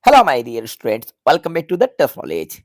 Hello my dear students, welcome back to the tough knowledge.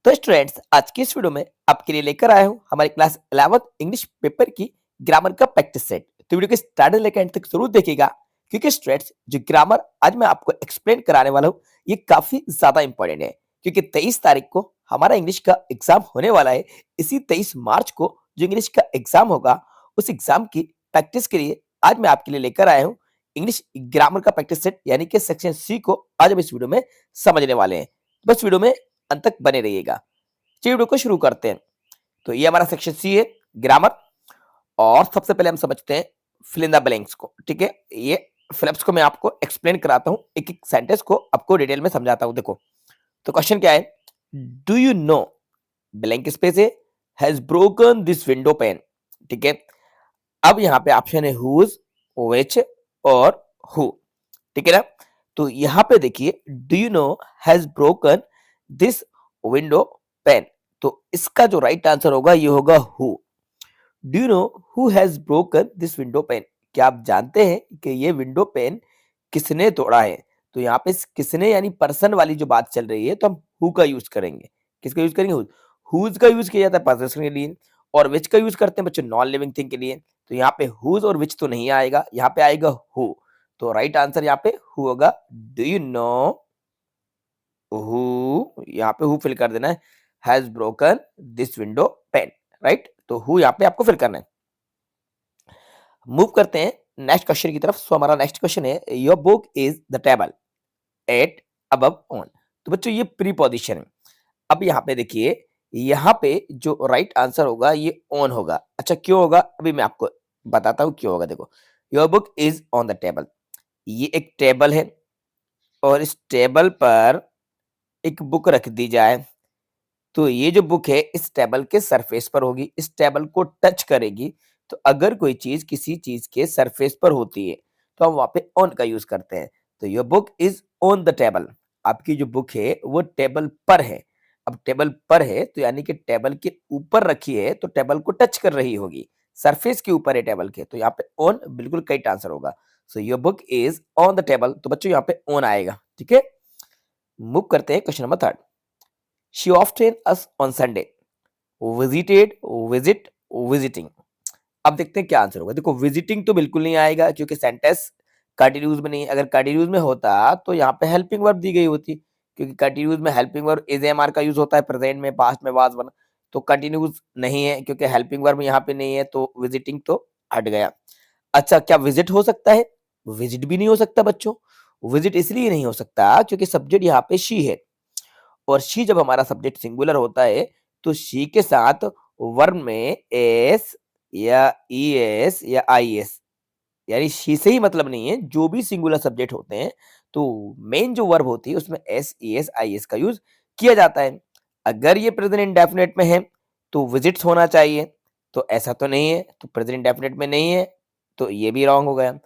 तो students, आज की इस वीडियो में आपके लिए लेकर आया हूँ हमारी क्लास 11th इंग्लिश पेपर की ग्रामर का प्रैक्टिस सेट। तो वीडियो के स्टार्ट से लेकर एंड तक जरूर देखिएगा, क्योंकि स्टूडेंट्स जो ग्रामर आज मैं आपको एक्सप्लेन कराने वाला हूँ ये काफी ज्यादा इंपॉर्टेंट है, क्योंकि 23 तारीख को हमारा इंग्लिश का एग्जाम होने वाला है। इसी 23 मार्च को जो इंग्लिश का एग्जाम होगा, उस एग्जाम की प्रैक्टिस के लिए आज मैं आपके लिए लेकर आया हूँ इंग्लिश ग्रामर का प्रैक्टिस सेट, यानी कि सेक्शन सी को आज हम इस वीडियो में समझने वाले हैं। बस वीडियो में अंत तक बने रहिएगा। चलिए वीडियो को शुरू करते हैं। तो ये हमारा सेक्शन सी है, ग्रामर। और सबसे पहले हम समझते हैं फिल इन द ब्लैंक्स को। ठीक है, ये फिलअप्स को मैं आपको एक्सप्लेन कराता हूँ, एक एक सेंटेंस को आपको डिटेल में समझाता हूँ। देखो, तो क्वेश्चन क्या है, do you know blank space है has broken this window pane. ठीक है, अब यहाँ पे ऑप्शन है हुज, व्हिच और हु। ठीक है ना। तो यहाँ पे देखिए, do you no has broken this window pen, तो इसका जो राइट आंसर होगा ये होगा who. Do you know who has broken this window pen, क्या आप जानते हैं कि ये विंडो पेन किसने तोड़ा है। तो यहाँ पे किसने यानी पर्सन वाली जो बात चल रही है, तो हम हु का यूज करेंगे। किसका यूज करेंगे? हुज का यूज किया जाता है पर्सन के लिए, और विच का यूज करते हैं बच्चों नॉन लिविंग थिंग के लिए। तो यहाँ पे हुज और विच तो नहीं आएगा, यहाँ पे आएगा हु। तो राइट आंसर यहाँ पे हु होगा। डू यू नो हु, यहाँ पे हु फिल कर देना है, has broken this window pen. Right, तो हु यहाँ पे आपको फिल करना है। मूव करते हैं नेक्स्ट क्वेश्चन की तरफ। सो हमारा नेक्स्ट क्वेश्चन है, your book is the table eight above on. तो बच्चों ये प्रीपोजिशन है। अब यहाँ पे देखिए, यहाँ पे जो राइट आंसर होगा ये ऑन होगा। अच्छा, क्यों होगा अभी मैं आपको बताता हूँ क्यों होगा। देखो, your book is on the table, ये एक टेबल है और इस टेबल पर एक बुक रख दी जाए, तो ये जो बुक है इस टेबल के सरफेस पर होगी, इस टेबल को टच करेगी। तो अगर कोई चीज किसी चीज के सरफेस पर होती है तो हम वहां पे ऑन का यूज करते हैं। तो your book is on the table, आपकी जो बुक है वो टेबल पर है। अब टेबल पर है तो यानी कि टेबल के ऊपर रखी है, तो टेबल को टच कर रही होगी, सरफेस के ऊपर है टेबल के। तो यहाँ पे ऑन बिल्कुल करेक्ट आंसर होगा। So your book is on the table, तो बच्चों यहाँ पे ऑन आएगा। ठीक है, मूव करते हैं question number third. She often us on Sunday, visited, visit, visiting। अब देखते हैं क्या आंसर होगा। देखो, विजिटिंग तो बिल्कुल नहीं आएगा, क्योंकि सेंटेंस कंटिन्यूज में नहीं है। अगर कंटिन्यूज में होता तो यहाँ पे हेल्पिंग वर्ब दी गई होती, क्योंकि कंटिन्यूज में helping verb is am are का यूज होता है, प्रेजेंट में, पास्ट में, वाज वन। तो कंटिन्यूज नहीं है, क्योंकि हेल्पिंग वर्ब यहाँ पे नहीं है, तो विजिटिंग तो हट गया। अच्छा, क्या विजिट हो सकता है? विजिट भी नहीं हो सकता बच्चों। विजिट इसलिए नहीं हो सकता क्योंकि सब्जेक्ट यहाँ पे शी है, और शी जब हमारा सब्जेक्ट सिंगुलर होता है तो शी के साथ वर्ब में एस या ई एस या आई एस, यानी शी से ही मतलब नहीं है। जो भी सिंगुलर सब्जेक्ट होते हैं तो मेन जो वर्ब होती है उसमें S E S I S का यूज किया जाता है। अगर ये प्रेजेंट इंडेफिनिट में है तो विजिट्स होना चाहिए, तो ऐसा तो नहीं है, तो प्रेजेंट इंडेफिनिट में नहीं है, तो ये भी रॉन्ग हो गया।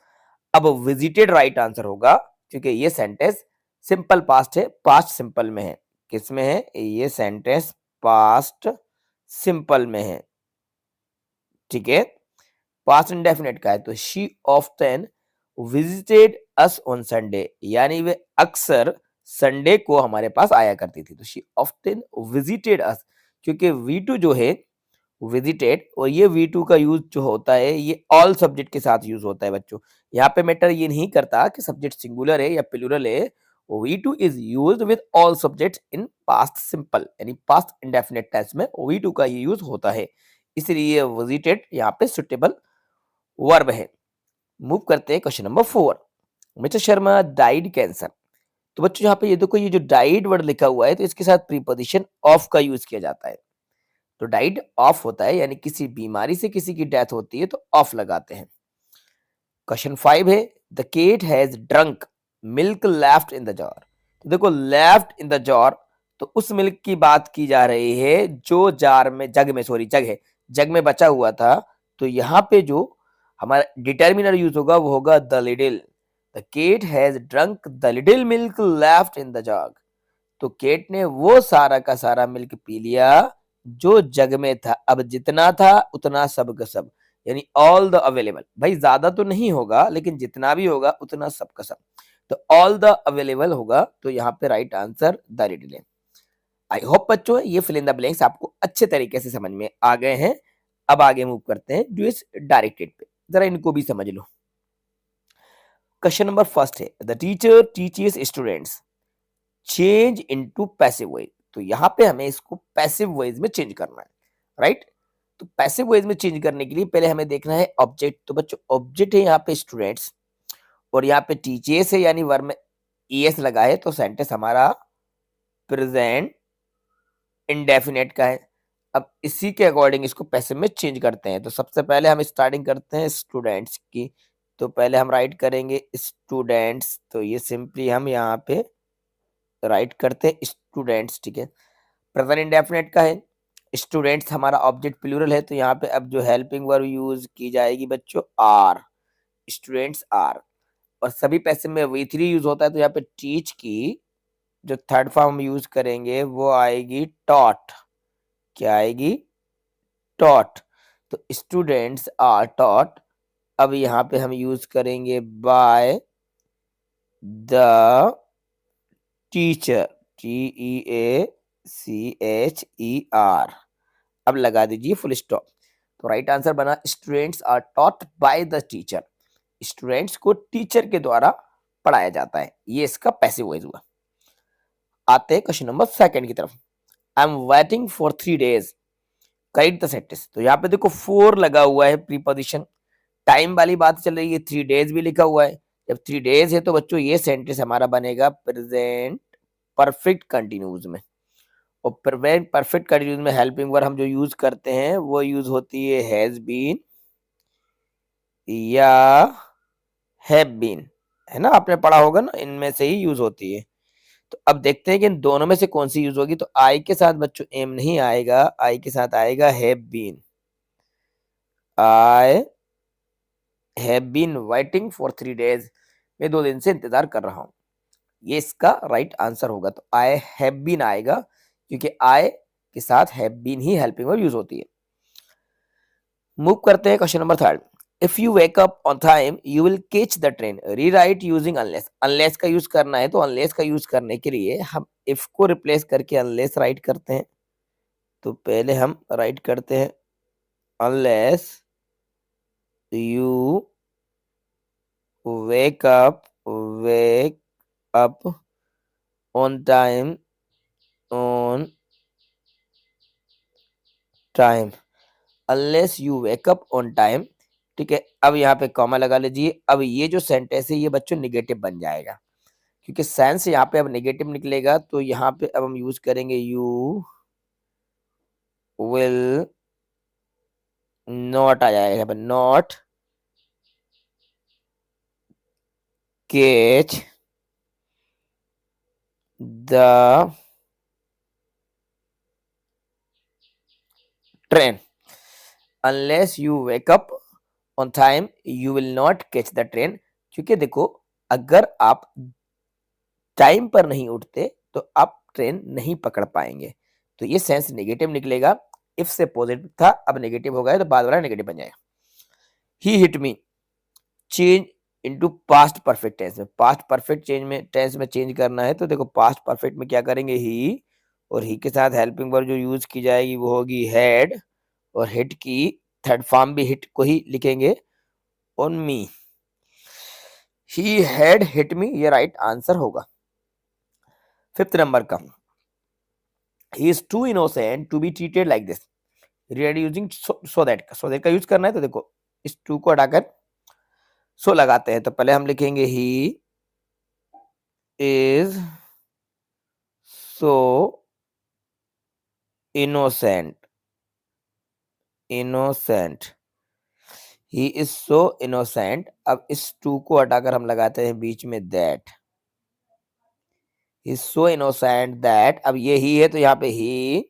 अब विजिटेड राइट आंसर होगा, क्योंकि ये सेंटेंस सिंपल पास्ट है, पास्ट सिंपल में है। किसमें है ये सेंटेंस? पास्ट सिंपल में है। ठीक है, पास्ट इंडेफिनिट का है। तो she often visited us on Sunday, यानी वे अक्सर संडे को हमारे पास आया करती थी। तो शी ऑफ्टन विजिटेड अस, क्योंकि वी टू जो है विजिटेड, और ये वी टू का यूज जो होता है ये ऑल सब्जेक्ट के साथ यूज होता है बच्चों। यहाँ पे मैटर ये नहीं करता कि सब्जेक्ट सिंगुलर है या प्लूरल है। V2 is used with all subjects in past simple, यानी past indefinite tense में V2 का ये यूज होता है, इसलिए visited यहाँ पे सुटेबल वर्ब है। मूव करते हैं question number 4। Mister Sharma died cancer. तो बच्चों यहाँ पे ये देखो, ये जो डाइड वर्ड लिखा हुआ है तो इसके साथ प्रीपोजिशन ऑफ का यूज किया जाता है। तो डाइड ऑफ होता है, यानी किसी बीमारी से किसी की डेथ होती है तो ऑफ लगाते हैं। क्वेश्चन 5 है, the cat has drunk milk left in the jar. तो देखो, लेफ्ट इन द जार, तो उस मिल्क की बात की जा रही है जो जार में, जग में, सॉरी जग है, जग में बचा हुआ था। तो यहाँ पे जो हमारा डिटर्मिनर यूज होगा वो होगा the little. The cat has drunk the little milk left in the jug. तो केट ने वो सारा का सारा मिल्क पी लिया जो जग में था। अब जितना था उतना सब का सब, यानी ऑल द अवेलेबल। भाई ज्यादा तो नहीं होगा, लेकिन जितना भी होगा उतना सब का सब। तो ऑल द अवेलेबल होगा, तो यहाँ पे right answer the ready. I hope बच्चों ये फिल इन द ब्लैंक्स आपको अच्छे तरीके से समझ में आ गए हैं। अब आगे मूव करते हैं डू डायरेक्टेड पे, जरा इनको भी समझ लो। क्वेश्चन नंबर फर्स्ट है the teacher teaches students change into passive voice. तो यहाँ पे हमें इसको पैसिव वॉइस में चेंज करना है, राइट। तो पैसिव वॉइस में चेंज करने के लिए पहले हमें देखना है ऑब्जेक्ट। तो बच्चों ऑब्जेक्ट है यहाँ पे स्टूडेंट्स, और यहाँ पे टीचर्स है यानी वर्ब में ईएस लगा है, तो सेंटेंस हमारा प्रेजेंट इंडेफिनेट का है। अब इसी के अकॉर्डिंग इसको पैसिव में चेंज करते हैं। तो सबसे पहले हम स्टार्टिंग करते हैं स्टूडेंट्स की। तो पहले हम राइट करेंगे स्टूडेंट्स, तो ये सिंपली हम यहाँ पे राइट करते हैं स्टूडेंट्स, ठीक है। प्रेजेंट इंडेफिनेट का है, स्टूडेंट्स हमारा ऑब्जेक्ट प्लूरल है, तो यहाँ पे अब जो हेल्पिंग वर्ब यूज की जाएगी बच्चों आर, स्टूडेंट्स आर। और सभी पैसिव में V3 यूज होता है, तो यहाँ पे टीच की जो थर्ड फॉर्म यूज करेंगे वो आएगी टॉट। क्या आएगी? टॉट। तो स्टूडेंट्स आर टॉट। अब यहाँ पे हम यूज करेंगे बाय द टीचर, TEACHER। अब लगा दीजिए फुल स्टॉप। तो राइट आंसर बना students are taught by the teacher. Students को टीचर के द्वारा पढ़ाया जाता है, ये इसका पैसिव वॉइस हुआ। आते हैं क्वेश्चन नंबर सेकंड की तरफ। I am waiting for 3 days, correct the sentence. तो यहाँ पे देखो 4 लगा हुआ है प्रीपोजिशन, टाइम वाली बात चल रही है, 3 days भी लिखा हुआ है। जब 3 days है तो बच्चों ये सेंटेंस हमारा बनेगा प्रेजेंट परफेक्ट कंटिन्यूज में। और प्रेजेंट परफेक्ट कंटिन्यूज में हेल्पिंग वर्ब हम जो यूज करते हैं वो यूज होती है हैज बीन या हैव बीन, है ना, आपने पढ़ा होगा ना, इनमें से ही यूज होती है। तो अब देखते हैं कि इन दोनों में से कौन सी यूज होगी। तो आई के साथ बच्चों एम नहीं आएगा, आई के साथ आएगा have been. I have been waiting for 3 days, मैं 2 दिन से इंतजार कर रहा हूं, ये इसका राइट आंसर होगा। तो आई हैव बीन आएगा, क्योंकि आई के साथ हैव बीन ही हेल्पिंग वर्ब यूज होती है। मूव करते हैं question number third. If you wake up on time you will catch the train, rewrite using unless. Unless का यूज करना है, तो अनलेस का यूज करने के लिए हम इफ को रिप्लेस करके अनलेस राइट करते हैं। तो पहले हम राइट करते हैं unless you wake up on time, on time, unless you wake up on time, ठीक है। अब यहाँ पे कॉमा लगा लीजिए। अब ये जो सेंटेंस है ये बच्चों निगेटिव बन जाएगा, क्योंकि सेंस यहाँ पे अब नेगेटिव निकलेगा। तो यहाँ पे अब हम यूज करेंगे यू विल नॉट आ जाएगा यहाँ पे, not catch the train, unless you wake up on time you will not catch the train. क्योंकि देखो अगर आप टाइम पर नहीं उठते तो आप ट्रेन नहीं पकड़ पाएंगे। तो ये सेंस नेगेटिव निकलेगा। इफ से पॉजिटिव था, अब नेगेटिव हो गया, तो बाद वाला नेगेटिव बन जाएगा। He hit me change into past perfect tense में, पास्ट परफेक्ट चेंज में टेंस में चेंज करना है। तो देखो पास्ट परफेक्ट में क्या करेंगे ही, और ही के साथ हेल्पिंग वर्ब जो यूज की जाएगी वो होगी हैड, और हिट की थर्ड फॉर्म भी हिट को ही लिखेंगे, on me. He had hit me, ये राइट आंसर होगा। फिफ्थ नंबर का, he is too innocent to be treated like this, read using so that का यूज करना है। तो देखो इस टू को हटाकर सो लगाते हैं। तो पहले हम लिखेंगे he is so innocent, innocent, he is so innocent. अब इस टू को हटाकर हम लगाते हैं बीच में that, he so innocent that. अब ये ही है तो यहाँ पे ही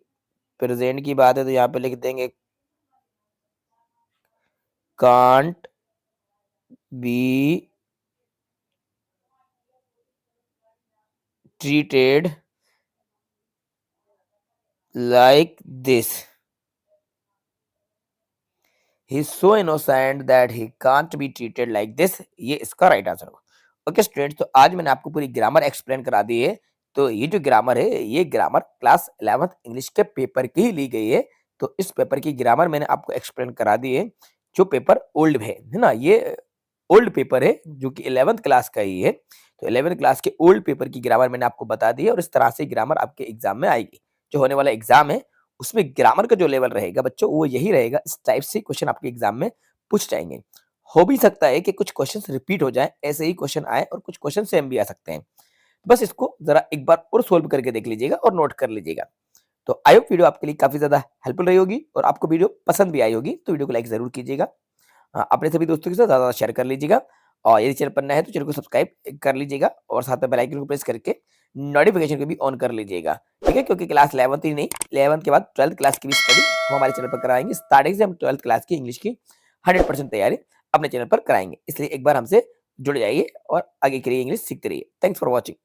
प्रेजेंट की बात है, तो यहाँ पे लिख देंगे can't be treated like this, he is so innocent that he can't be treated like this, ये इसका राइट आंसर होगा। ओके स्टूडेंट्स, तो आज मैंने आपको पूरी ग्रामर एक्सप्लेन करा दी है। तो ये जो ग्रामर है, ये ग्रामर क्लास 11th इंग्लिश के पेपर की ही ली गई है। तो इस पेपर की ग्रामर मैंने आपको एक्सप्लेन करा दी है, जो पेपर ओल्ड है ना? ये ओल्ड पेपर है जो कि 11th क्लास का ही है। तो 11th क्लास के ओल्ड पेपर की ग्रामर मैंने आपको बता दी है और इस तरह से ग्रामर आपके एग्जाम में आएगी। जो होने वाला एग्जाम है, उसमें ग्रामर का जो लेवल रहेगा बच्चों, वो यही रहेगा। इस टाइप से क्वेश्चन आपके एग्जाम में पूछ जाएंगे। हो भी सकता है कि कुछ क्वेश्चंस रिपीट हो जाएं, ऐसे ही क्वेश्चन आए और कुछ क्वेश्चन सेम भी आ सकते हैं। बस इसको जरा एक बार और सोल्व करके देख लीजिएगा और नोट कर लीजिएगा। तो आई होप वीडियो आपके लिए काफी ज्यादा हेल्पफुल रही होगी और आपको वीडियो पसंद भी आई होगी। तो वीडियो को लाइक जरूर कीजिएगा। हाँ, अपने सभी दोस्तों के साथ ज्यादा शेयर कर लीजिएगा और यदि चैनल पर नया है तो चैनल को सब्सक्राइब कर लीजिएगा और साथ में बेल आइकन को प्रेस करके नोटिफिकेशन को भी ऑन कर लीजिएगा। ठीक है, क्योंकि क्लास 11th ही नहीं, 11th के बाद 12th क्लास की भी स्टडी हम हमारे चैनल पर कराएंगे। स्टार्टिंग से हम 12th क्लास की इंग्लिश की 100% तैयारी अपने चैनल पर कराएंगे। इसलिए एक बार हमसे जुड़ जाइए और आगे के लिए इंग्लिश सीखते रहिए। Thanks for watching.